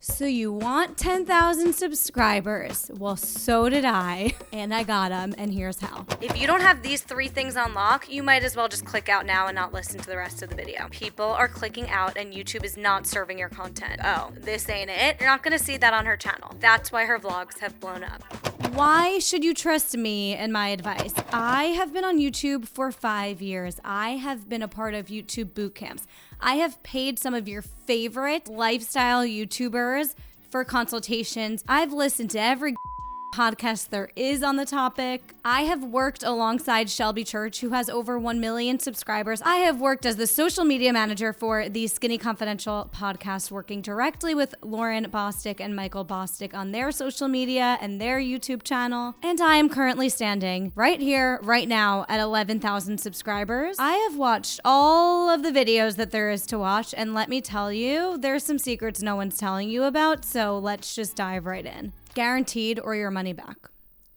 So you want 10,000 subscribers? Well, so did I, and I got them, and here's how. If you don't have these 3 things on lock, you might as well just click out now and not listen to the rest of the video. People are clicking out and YouTube is not serving your content. Oh, this ain't it? You're not gonna see that on her channel. That's why her vlogs have blown up. Why should you trust me and my advice? I have been on YouTube for 5 years. I have been a part of YouTube boot camps. I have paid some of your favorite lifestyle YouTubers for consultations. I've listened to every podcast there is on the topic. I have worked alongside Shelby Church, who has over 1 million subscribers. I have worked as the social media manager for the Skinny Confidential podcast, working directly with Lauren Bostic and Michael Bostic on their social media and their YouTube channel. And I am currently standing right here, right now at 11,000 subscribers. I have watched all of the videos that there is to watch, and let me tell you, there's some secrets no one's telling you about, so let's just dive right in. Guaranteed or your money back.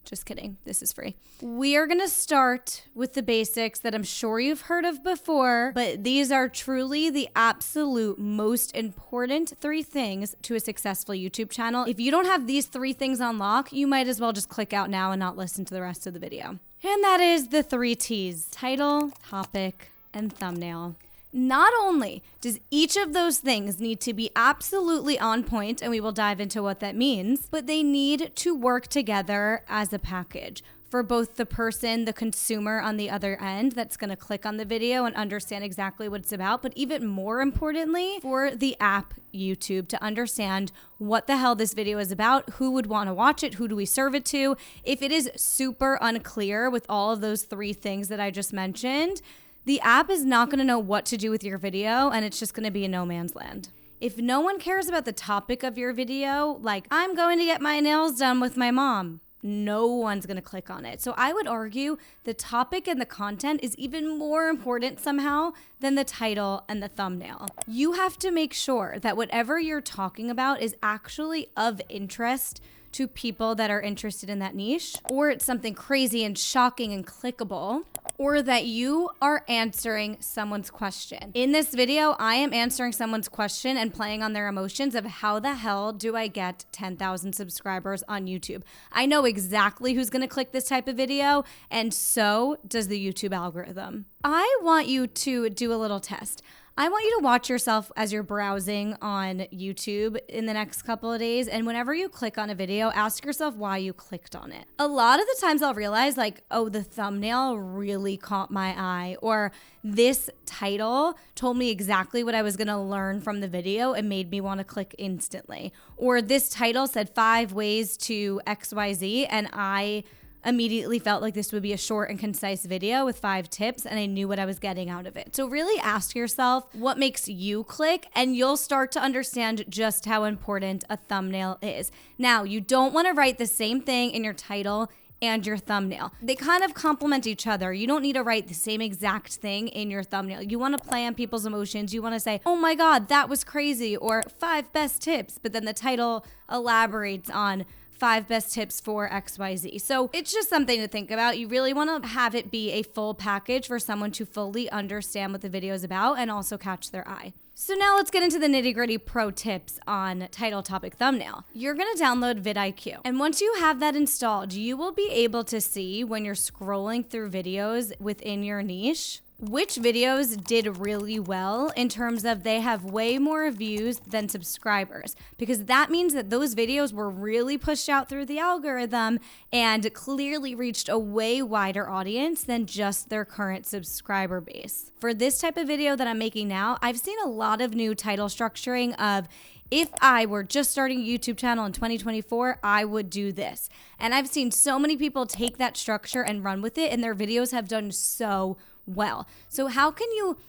Just kidding. This is free. We are going to start with the basics that I'm sure you've heard of before, but these are truly the absolute most important 3 things to a successful YouTube channel. If you don't have these 3 things on lock, you might as well just click out now and not listen to the rest of the video. And that is the 3 T's: title, topic, and thumbnail. Not only does each of those things need to be absolutely on point, and we will dive into what that means, but they need to work together as a package for both the person, the consumer on the other end that's going to click on the video and understand exactly what it's about, but even more importantly, for the app YouTube to understand what the hell this video is about, who would want to watch it, who do we serve it to. If it is super unclear with all of those 3 things that I just mentioned, the app is not going to know what to do with your video, and it's just going to be in no man's land. If no one cares about the topic of your video, like I'm going to get my nails done with my mom, no one's going to click on it. So I would argue the topic and the content is even more important somehow than the title and the thumbnail. You have to make sure that whatever you're talking about is actually of interest to people that are interested in that niche, or it's something crazy and shocking and clickable, or that you are answering someone's question. In this video, I am answering someone's question and playing on their emotions of how the hell do I get 10,000 subscribers on YouTube? I know exactly who's gonna click this type of video, and so does the YouTube algorithm. I want you to do a little test. I want you to watch yourself as you're browsing on YouTube in the next couple of days. And whenever you click on a video, ask yourself why you clicked on it. A lot of the times I'll realize like, oh, the thumbnail really caught my eye, or this title told me exactly what I was gonna learn from the video and made me wanna click instantly. Or this title said 5 ways to XYZ, and I immediately felt like this would be a short and concise video with 5 tips, and I knew what I was getting out of it. So really ask yourself what makes you click, and you'll start to understand just how important a thumbnail is. Now, you don't want to write the same thing in your title and your thumbnail. They kind of complement each other. You don't need to write the same exact thing in your thumbnail. You want to play on people's emotions. You want to say, oh my God, that was crazy, or 5 best tips, but then the title elaborates on 5 best tips for XYZ. So it's just something to think about. You really want to have it be a full package for someone to fully understand what the video is about and also catch their eye. So now let's get into the nitty-gritty pro tips on title, topic, thumbnail. You're going to download Vid IQ. And once you have that installed, you will be able to see when you're scrolling through videos within your niche which videos did really well in terms of they have way more views than subscribers, because that means that those videos were really pushed out through the algorithm and clearly reached a way wider audience than just their current subscriber base. For this type of video that I'm making now, I've seen a lot of new title structuring of, if I were just starting a YouTube channel in 2024, I would do this. And I've seen so many people take that structure and run with it, and their videos have done so well. So how can you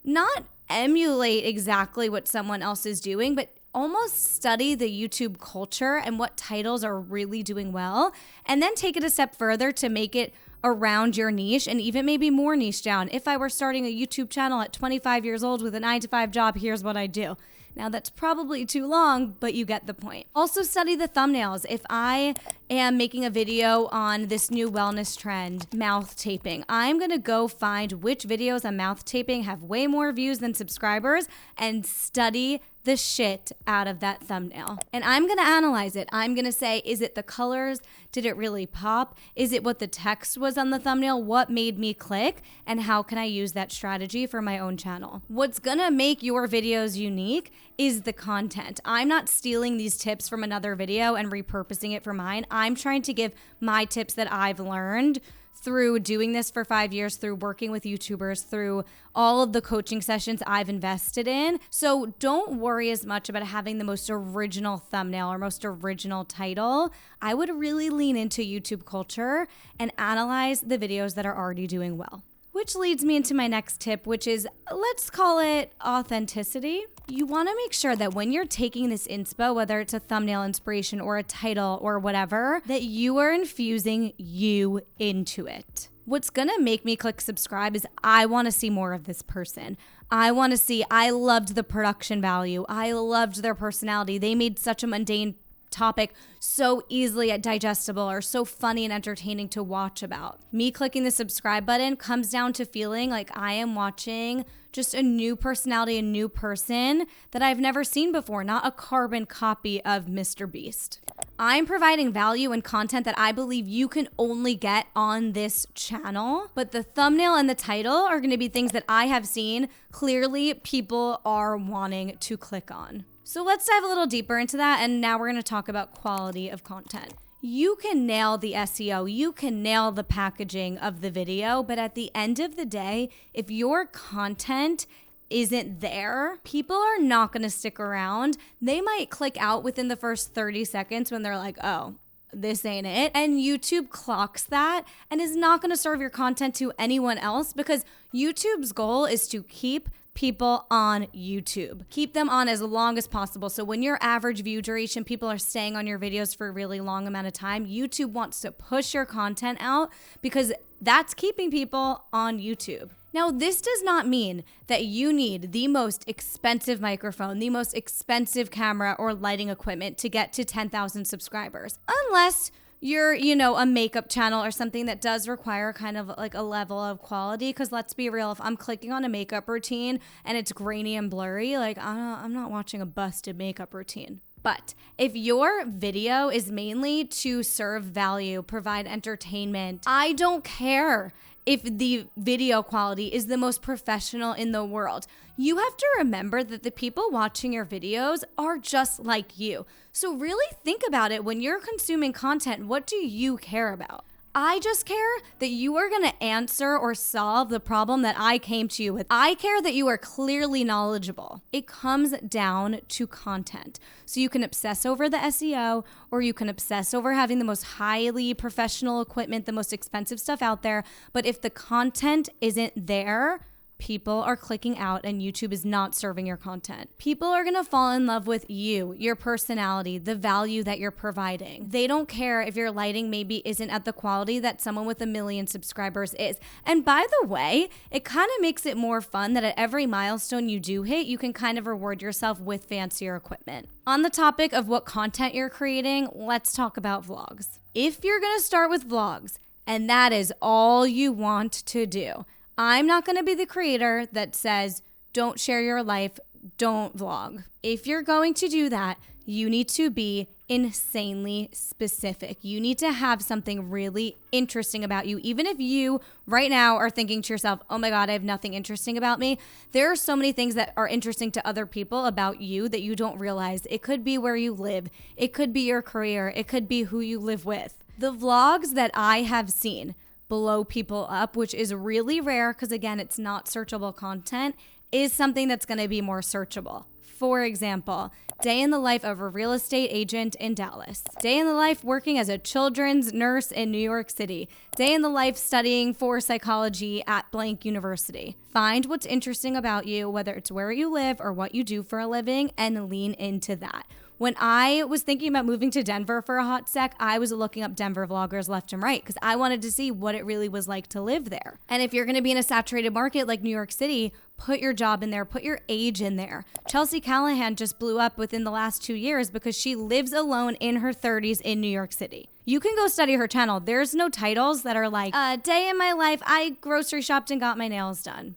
not emulate exactly what someone else is doing, but almost study the YouTube culture and what titles are really doing well, and then take it a step further to make it around your niche and even maybe more niche down. If I were starting a YouTube channel at 25 years old with a 9-to-5 job, here's what I do. Now that's probably too long, but you get the point. Also study the thumbnails. If I am making a video on this new wellness trend, mouth taping, I'm gonna go find which videos on mouth taping have way more views than subscribers and study the shit out of that thumbnail. And I'm gonna analyze it. I'm gonna say, is it the colors? Did it really pop? Is it what the text was on the thumbnail? What made me click? And how can I use that strategy for my own channel? What's gonna make your videos unique is the content. I'm not stealing these tips from another video and repurposing it for mine. I'm trying to give my tips that I've learned through doing this for 5 years, through working with YouTubers, through all of the coaching sessions I've invested in. So don't worry as much about having the most original thumbnail or most original title. I would really lean into YouTube culture and analyze the videos that are already doing well. Which leads me into my next tip, which is, let's call it authenticity. You want to make sure that when you're taking this inspo, whether it's a thumbnail inspiration or a title or whatever, that you are infusing you into it. What's going to make me click subscribe is I want to see more of this person. I loved the production value. I loved their personality. They made such a mundane topic so easily digestible or so funny and entertaining to watch about. Me clicking the subscribe button comes down to feeling like I am watching just a new personality, a new person that I've never seen before, not a carbon copy of Mr. Beast. I'm providing value and content that I believe you can only get on this channel, but the thumbnail and the title are going to be things that I have seen clearly people are wanting to click on. So let's dive a little deeper into that, and now we're going to talk about quality of content. You can nail the SEO, you can nail the packaging of the video, but at the end of the day, if your content isn't there, people are not going to stick around. They might click out within the first 30 seconds when they're like, oh, this ain't it. And YouTube clocks that and is not going to serve your content to anyone else, because YouTube's goal is to keep people on YouTube. Keep them on as long as possible. So when your average view duration, people are staying on your videos for a really long amount of time, YouTube wants to push your content out because that's keeping people on YouTube. Now, this does not mean that you need the most expensive microphone, the most expensive camera or lighting equipment to get to 10,000 subscribers, unless you're, a makeup channel or something that does require kind of like a level of quality. Because let's be real, if I'm clicking on a makeup routine and it's grainy and blurry, like I'm not watching a busted makeup routine. But if your video is mainly to serve value, provide entertainment, I don't care if the video quality is the most professional in the world. You have to remember that the people watching your videos are just like you. So really think about it when you're consuming content. What do you care about? I just care that you are going to answer or solve the problem that I came to you with. I care that you are clearly knowledgeable. It comes down to content. So you can obsess over the SEO, or you can obsess over having the most highly professional equipment, the most expensive stuff out there. But if the content isn't there, people are clicking out and YouTube is not serving your content. People are going to fall in love with you, your personality, the value that you're providing. They don't care if your lighting maybe isn't at the quality that someone with 1 million subscribers is. And by the way, it kind of makes it more fun that at every milestone you do hit, you can kind of reward yourself with fancier equipment. On the topic of what content you're creating, let's talk about vlogs. If you're going to start with vlogs, and that is all you want to do, I'm not going to be the creator that says, don't share your life, don't vlog. If you're going to do that, you need to be insanely specific. You need to have something really interesting about you. Even if you right now are thinking to yourself, oh my God, I have nothing interesting about me. There are so many things that are interesting to other people about you that you don't realize. It could be where you live. It could be your career. It could be who you live with. The vlogs that I have seen blow people up, which is really rare because, again, it's not searchable content, is something that's going to be more searchable. For example, day in the life of a real estate agent in Dallas. Day in the life working as a children's nurse in New York City. Day in the life studying for psychology at blank university. Find what's interesting about you, whether it's where you live or what you do for a living, and lean into that. When I was thinking about moving to Denver for a hot sec, I was looking up Denver vloggers left and right because I wanted to see what it really was like to live there. And if you're going to be in a saturated market like New York City, put your job in there, put your age in there. Chelsea Callahan just blew up within the last 2 years because she lives alone in her 30s in New York City. You can go study her channel. There's no titles that are like, day in my life, I grocery shopped and got my nails done.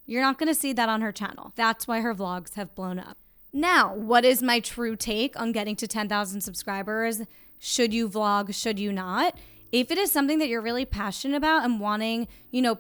You're not going to see that on her channel. That's why her vlogs have blown up. Now, what is my true take on getting to 10,000 subscribers? Should you vlog? Should you not? If it is something that you're really passionate about and wanting,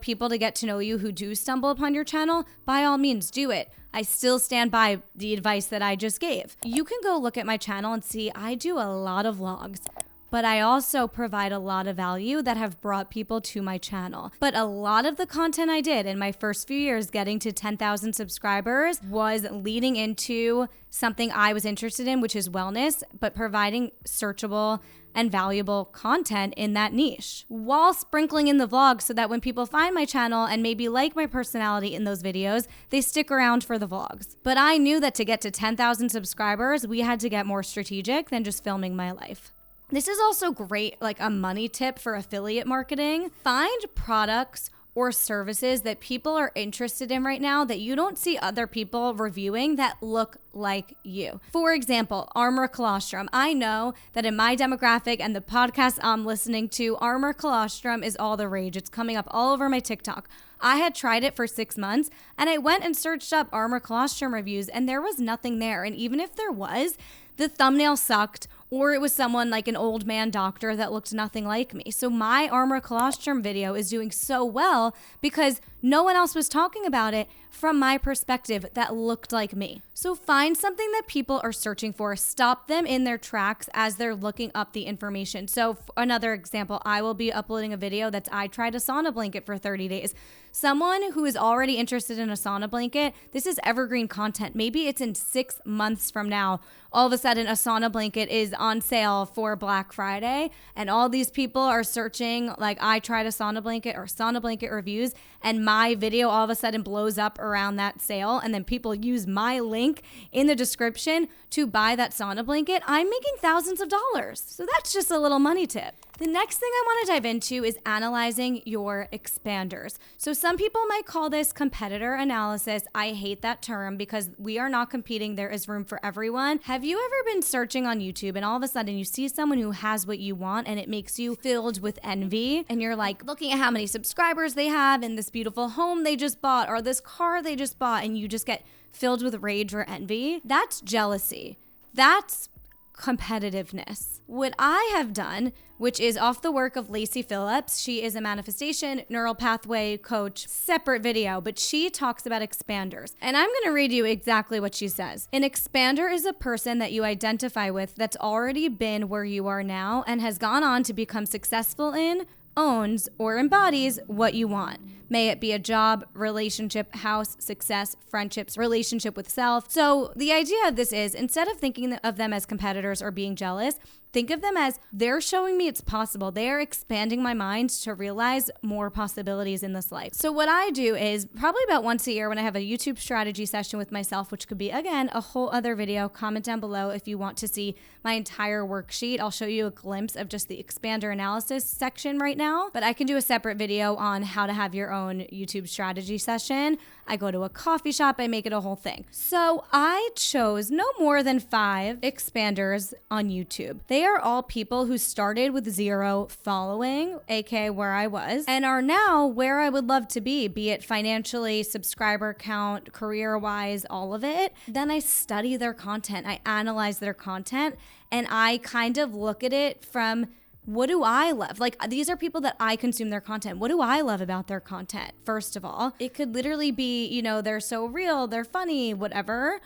people to get to know you who do stumble upon your channel, by all means, do it. I still stand by the advice that I just gave. You can go look at my channel and see I do a lot of vlogs, but I also provide a lot of value that have brought people to my channel. But a lot of the content I did in my first few years getting to 10,000 subscribers was leading into something I was interested in, which is wellness, but providing searchable and valuable content in that niche while sprinkling in the vlogs so that when people find my channel and maybe like my personality in those videos, they stick around for the vlogs. But I knew that to get to 10,000 subscribers, we had to get more strategic than just filming my life. This is also great, like a money tip for affiliate marketing. Find products or services that people are interested in right now that you don't see other people reviewing that look like you. For example, Armor Colostrum. I know that in my demographic and the podcast I'm listening to, Armor Colostrum is all the rage. It's coming up all over my TikTok. I had tried it for 6 months and I went and searched up Armor Colostrum reviews and there was nothing there. And even if there was, the thumbnail sucked, or it was someone like an old man doctor that looked nothing like me. So my Armor Colostrum video is doing so well because no one else was talking about it from my perspective that looked like me. So find something that people are searching for. Stop them in their tracks as they're looking up the information. So another example, I will be uploading a video that's I tried a sauna blanket for 30 days. Someone who is already interested in a sauna blanket, this is evergreen content. Maybe it's in 6 months from now. All of a sudden, a sauna blanket is on sale for Black Friday, and all these people are searching like I tried a sauna blanket or sauna blanket reviews, and my video all of a sudden blows up around that sale, and then people use my link in the description to buy that sauna blanket. I'm making thousands of dollars. So that's just a little money tip. The next thing I want to dive into is analyzing your expanders. So some people might call this competitor analysis. I hate that term because we are not competing. There is room for everyone. Have you ever been searching on YouTube and all of a sudden you see someone who has what you want and it makes you filled with envy? And you're like looking at how many subscribers they have and this beautiful home they just bought or this car they just bought, and you just get filled with rage or envy? That's jealousy. That's competitiveness. What I have done, which is off the work of Lacey Phillips, she is a manifestation neural pathway coach, separate video, but she talks about expanders. And I'm going to read you exactly what she says. An expander is a person that you identify with that's already been where you are now and has gone on to become successful in, owns, or embodies what you want. May it be a job, relationship, house, success, friendships, relationship with self. So the idea of this is, instead of thinking of them as competitors or being jealous, think of them as they're showing me it's possible. They're expanding my mind to realize more possibilities in this life. So what I do is probably about once a year when I have a YouTube strategy session with myself, which could be, again, a whole other video. Comment down below if you want to see my entire worksheet. I'll show you a glimpse of just the expander analysis section right now, but I can do a separate video on how to have your own YouTube strategy session. I go to a coffee shop, I make it a whole thing. So I chose no more than 5 expanders on YouTube. They are all people who started with 0 following, aka where I was, and are now where I would love to be it financially, subscriber count, career-wise, all of it. Then I study their content, I analyze their content, and I kind of look at it from, what do I love? Like, these are people that I consume their content. What do I love about their content? First of all, it could literally be, they're so real, they're funny, whatever.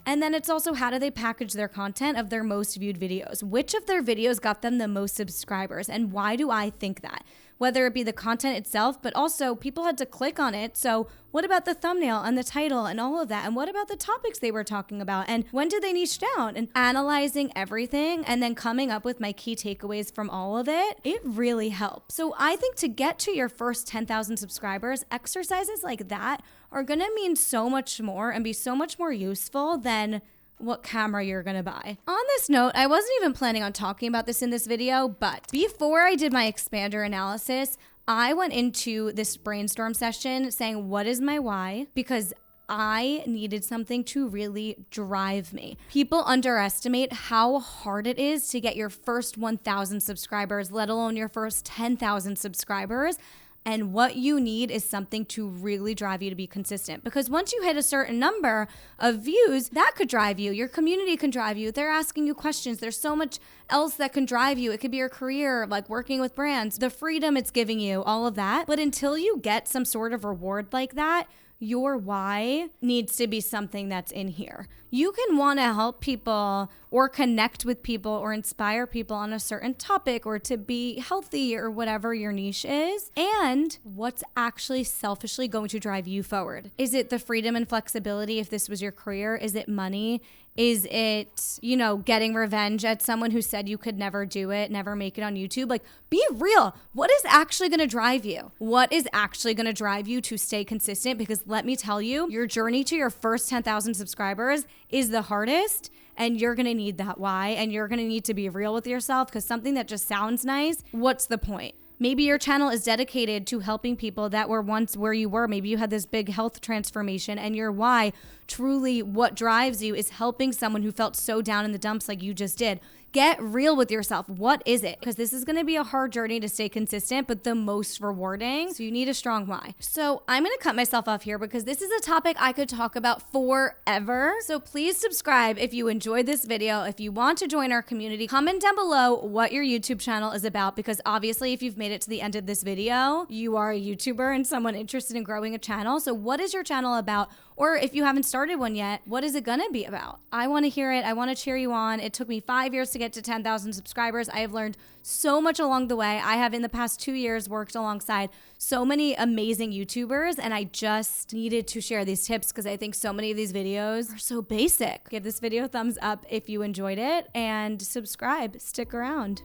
And then it's also, how do they package their content of their most viewed videos? Which of their videos got them the most subscribers? And why do I think that? Whether it be the content itself, but also people had to click on it. So what about the thumbnail and the title and all of that? And what about the topics they were talking about? And when did they niche down? And analyzing everything and then coming up with my key takeaways from all of it, it really helps. So I think to get to your first 10,000 subscribers, exercises like that are gonna mean so much more and be so much more useful than what camera you're gonna buy. On this note, I wasn't even planning on talking about this in this video, but before I did my expander analysis, I went into this brainstorm session saying, what is my why? Because I needed something to really drive me. People underestimate how hard it is to get your first 1,000 subscribers, let alone your first 10,000 subscribers. And what you need is something to really drive you to be consistent. Because once you hit a certain number of views, that could drive you. Your community can drive you. They're asking you questions. There's so much else that can drive you. It could be your career, like working with brands, the freedom it's giving you, all of that. But until you get some sort of reward like that, your why needs to be something that's in here. You can want to help people or connect with people or inspire people on a certain topic or to be healthy or whatever your niche is. And what's actually selfishly going to drive you forward? Is it the freedom and flexibility if this was your career? Is it money? Is it, getting revenge at someone who said you could never do it, never make it on YouTube? Like, be real. What is actually going to drive you? What is actually going to drive you to stay consistent? Because let me tell you, your journey to your first 10,000 subscribers is the hardest, and you're going to need that why, and you're going to need to be real with yourself, because something that just sounds nice, what's the point? Maybe your channel is dedicated to helping people that were once where you were. Maybe you had this big health transformation, and your why, truly what drives you, is helping someone who felt so down in the dumps like you just did. Get real with yourself. What is it? Because this is going to be a hard journey to stay consistent, but the most rewarding. So you need a strong why. So I'm going to cut myself off here because this is a topic I could talk about forever. So please subscribe if you enjoyed this video. If you want to join our community, comment down below what your YouTube channel is about, because obviously if you've made it to the end of this video, you are a YouTuber and someone interested in growing a channel. So what is your channel about? Or if you haven't started one yet, what is it gonna be about? I wanna hear it. I wanna cheer you on. It took me 5 years to get to 10,000 subscribers. I have learned so much along the way. I have in the past 2 years worked alongside so many amazing YouTubers, and I just needed to share these tips because I think so many of these videos are so basic. Give this video a thumbs up if you enjoyed it, and subscribe. Stick around.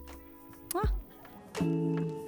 Mwah.